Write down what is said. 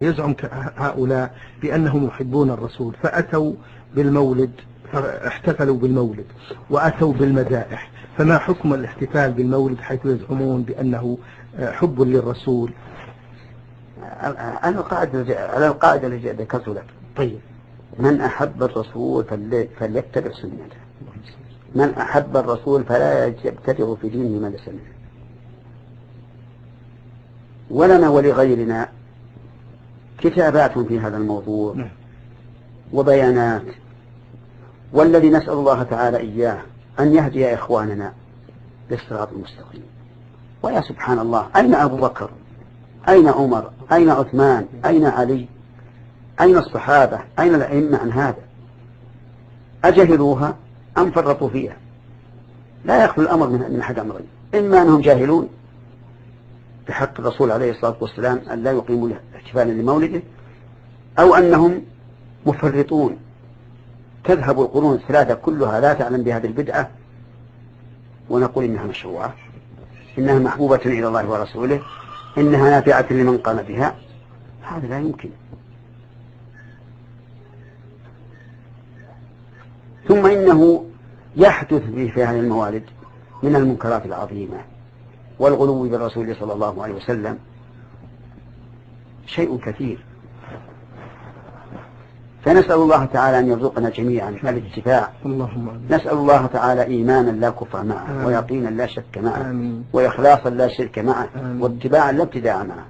يزعم هؤلاء بأنهم يحبون الرسول فأتوا بالمولد، فاحتفلوا بالمولد وأتوا بالمدائح، فما حكم الاحتفال بالمولد حيث يزعمون بأنه حب للرسول؟ على القاعدة التي ذكرت لك. طيب، من أحب الرسول فليتبع سنته، من أحب الرسول فلا يبتدع في دينه ما ليس منه. ولنا ولغيرنا كتابات في هذا الموضوع وبيانات، والذي نسأل الله تعالى إياه أن يهدي إخواننا للصراط المستقيم. ويا سبحان الله، أين أبو بكر؟ أين عمر؟ أين عثمان؟ أين علي؟ أين الصحابة؟ أين الأئمة عن هذا؟ أجهلوها أم فرطوا فيها؟ لا يخلو الأمر من أحد أمرين: إما أنهم جاهلون بحق الرسول عليه الصلاة والسلام أن لا يقيموا احتفالا لمولده، أو أنهم مفرطون. تذهب القرون الثلاثة كلها لا تعلم بهذه البدعة ونقول إنها مشروعة، إنها محبوبة إلى الله ورسوله، إنها نافعة لمن قام بها. هذا لا يمكن. ثم إنه يحدث في هذه الموالد من المنكرات العظيمة والغلو بالرسول صلى الله عليه وسلم شيء كثير. فنسأل الله تعالى أن يرزقنا جميعا الاتباع. نسأل الله تعالى إيمانا لا كفر معه، ويقينا لا شك معه، وإخلاصا لا شرك معه، واتباعا لا ابتداع معه.